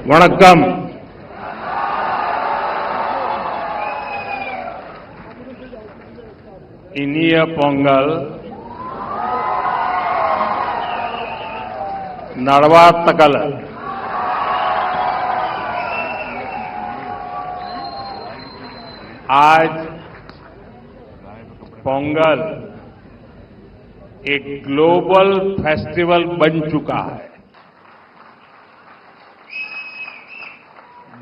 வணக்கம். இனிய பொங்கல் नड़वातकल आज पोंगल एक ग्लोबल फेस्टिवल बन चुका है.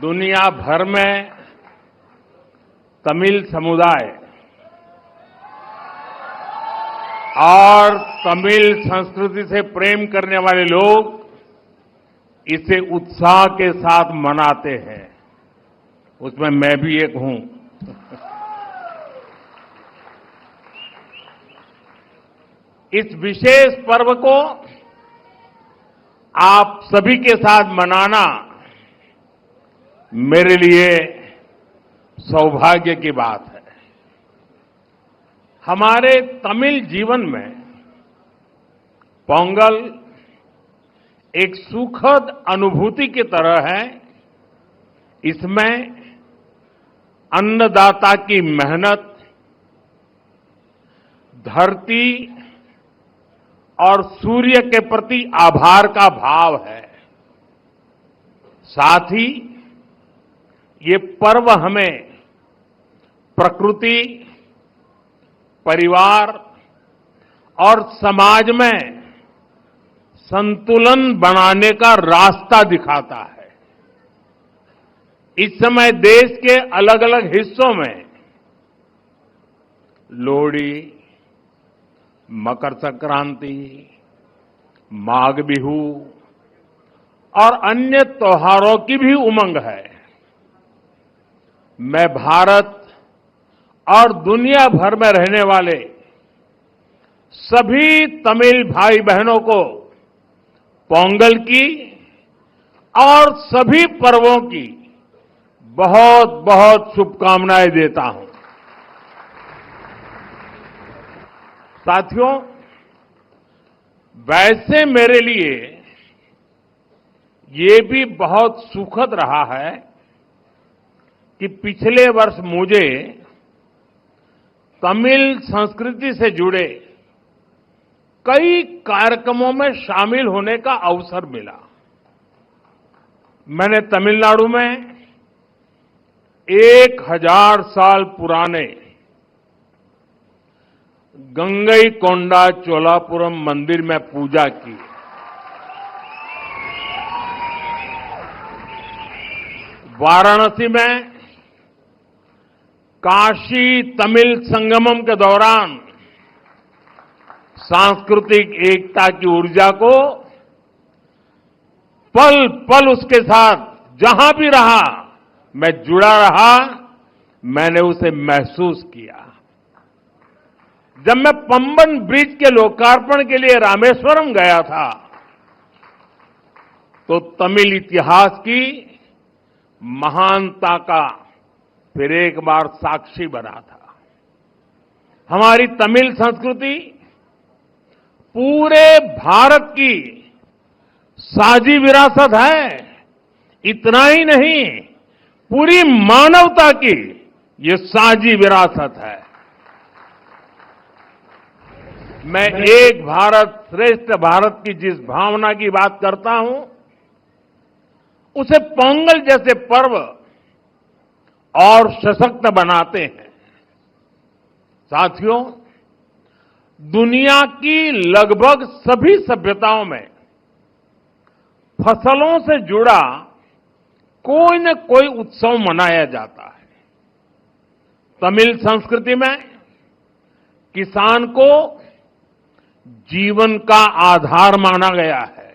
दुनिया भर में तमिल समुदाय और तमिल संस्कृति से प्रेम करने वाले लोग इसे उत्साह के साथ मनाते हैं. उसमें मैं भी एक हूं. इस विशेष पर्व को आप सभी के साथ मनाना मेरे लिए सौभाग्य की बात है. हमारे तमिल जीवन में पोंगल एक सुखद अनुभूति की तरह है. इसमें अन्नदाता की मेहनत, धरती और सूर्य के प्रति आभार का भाव है. साथ ही ये पर्व हमें प्रकृति, परिवार और समाज में संतुलन बनाने का रास्ता दिखाता है. इस समय देश के अलग अलग हिस्सों में लोहड़ी, मकर संक्रांति, माघ बिहू और अन्य त्योहारों की भी उमंग है. मैं भारत और दुनिया भर में रहने वाले सभी तमिल भाई बहनों को पोंगल की और सभी पर्वों की बहुत बहुत शुभकामनाएं देता हूं. साथियों, वैसे मेरे लिए ये भी बहुत सुखद रहा है कि पिछले वर्ष मुझे तमिल संस्कृति से जुड़े कई कार्यक्रमों में शामिल होने का अवसर मिला. मैंने तमिलनाडु में 1000 साल पुराने गंगईकोंडा चोलापुरम मंदिर में पूजा की. वाराणसी में काशी तमिल संगमम के दौरान सांस्कृतिक एकता की ऊर्जा को पल पल उसके साथ जहां भी रहा मैं जुड़ा रहा, मैंने उसे महसूस किया. जब मैं पंबन ब्रिज के लोकार्पण के लिए रामेश्वरम गया था तो तमिल इतिहास की महानता का फिर एक बार साक्षी बना था. हमारी तमिल संस्कृति पूरे भारत की साझी विरासत है. इतना ही नहीं, पूरी मानवता की ये साझी विरासत है. मैं एक भारत श्रेष्ठ भारत की जिस भावना की बात करता हूं, उसे पोंगल जैसे पर्व और सशक्त बनाते हैं. साथियों, दुनिया की लगभग सभी सभ्यताओं में फसलों से जुड़ा कोई न कोई उत्सव मनाया जाता है. तमिल संस्कृति में किसान को जीवन का आधार माना गया है.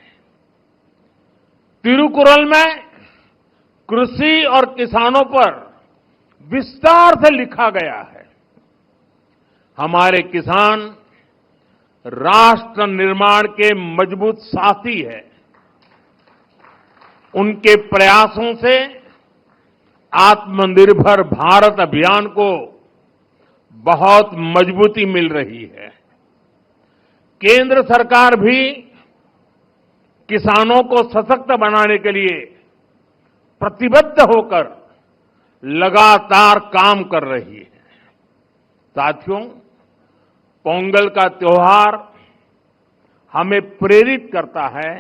तिरुकुरल में कृषि और किसानों पर विस्तार से लिखा गया है. हमारे किसान राष्ट्र निर्माण के मजबूत साथी है. उनके प्रयासों से आत्मनिर्भर भारत अभियान को बहुत मजबूती मिल रही है. केंद्र सरकार भी किसानों को सशक्त बनाने के लिए प्रतिबद्ध होकर लगातार काम कर रही है। साथियों, पोंगल का त्योहार हमें प्रेरित करता है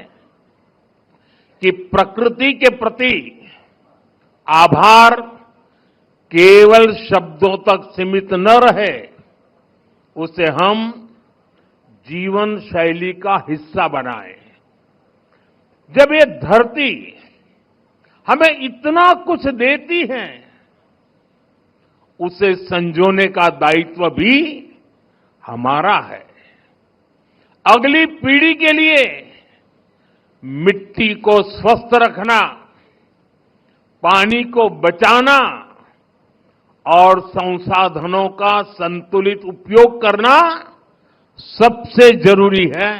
कि प्रकृति के प्रति आभार केवल शब्दों तक सीमित न रहे, उसे हम जीवन शैली का हिस्सा बनाएं। जब ये धरती हमें इतना कुछ देती है, उसे संजोने का दायित्व भी हमारा है। अगली पीढ़ी के लिए मिट्टी को स्वस्थ रखना, पानी को बचाना और संसाधनों का संतुलित उपयोग करना सबसे जरूरी है।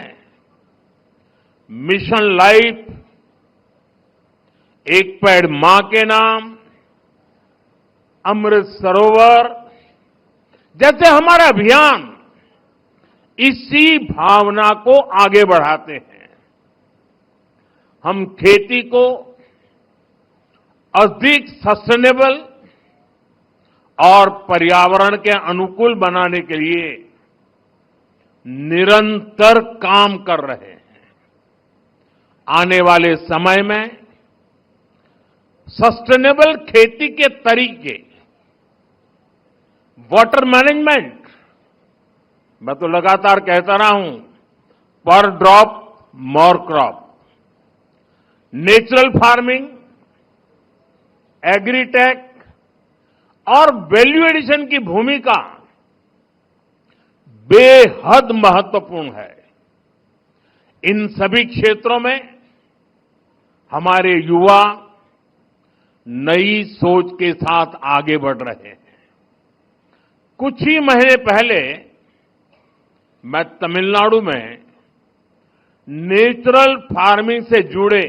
मिशन लाइफ, एक पेड़ मां के नाम, अमृत सरोवर जैसे हमारा अभियान इसी भावना को आगे बढ़ाते हैं। हम खेती को अधिक सस्टेनेबल और पर्यावरण के अनुकूल बनाने के लिए निरंतर काम कर रहे हैं। आने वाले समय में सस्टेनेबल खेती के तरीके, वाटर मैनेजमेंट, मैं तो लगातार कहता रहा हूं, पर drop more crop, natural farming, agritech और वैल्यू एडिशन की भूमिका बेहद महत्वपूर्ण है। इन सभी क्षेत्रों में हमारे युवा नई सोच के साथ आगे बढ़ रहे हैं। कुछ ही महीने पहले मैं तमिलनाडु में नेचुरल फार्मिंग से जुड़े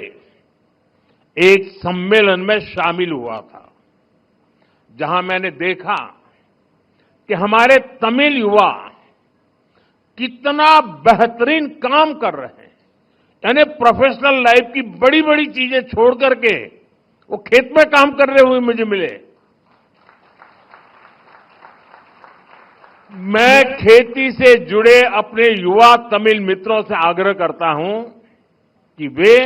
एक सम्मेलन में शामिल हुआ था, जहां मैंने देखा कि हमारे तमिल युवा कितना बेहतरीन काम कर रहे हैं। यानी प्रोफेशनल लाइफ की बड़ी बड़ी चीजें छोड़ करके वो खेत में काम कर रहे हुए मुझे मिले। मैं खेती से जुड़े अपने युवा तमिल मित्रों से आग्रह करता हूं कि वे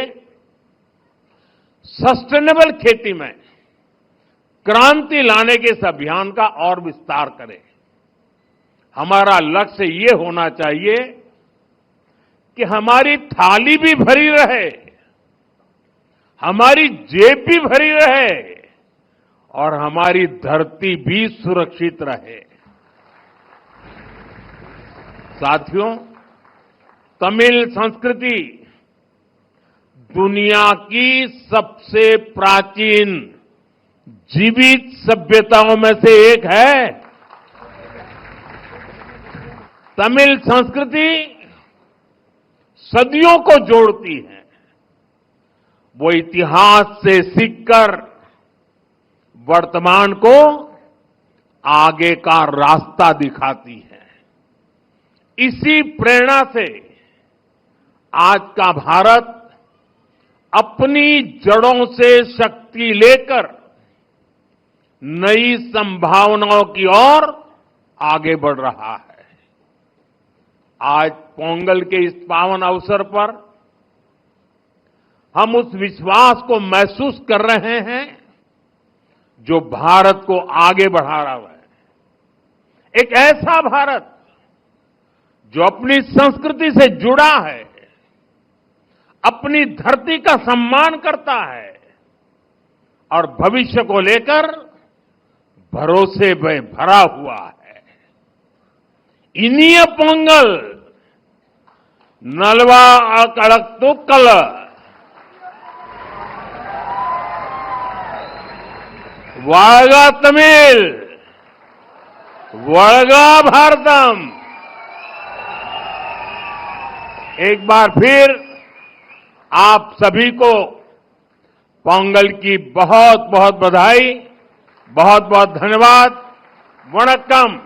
सस्टेनेबल खेती में क्रांति लाने के इस अभियान का और विस्तार करें। हमारा लक्ष्य ये होना चाहिए कि हमारी थाली भी भरी रहे, हमारी जेब भी भरी रहे और हमारी धरती भी सुरक्षित रहे। साथियों, तमिल संस्कृति दुनिया की सबसे प्राचीन जीवित सभ्यताओं में से एक है। तमिल संस्कृति सदियों को जोड़ती है। वो इतिहास से सीखकर वर्तमान को आगे का रास्ता दिखाती है। इसी प्रेरणा से आज का भारत अपनी जड़ों से शक्ति लेकर नई संभावनाओं की ओर आगे बढ़ रहा है। आज पोंगल के इस पावन अवसर पर हम उस विश्वास को महसूस कर रहे हैं जो भारत को आगे बढ़ा रहा है। एक ऐसा भारत जो अपनी संस्कृति से जुड़ा है, अपनी धरती का सम्मान करता है और भविष्य को लेकर भरोसे में भरा हुआ है। इनिय पोंगल नलवा अकड़क्तुक्कल वागा तमिल वड़गा भारतम। एक बार फिर आप सभी को पोंगल की बहुत बहुत बधाई, बहुत बहुत धन्यवाद। वणक्कम।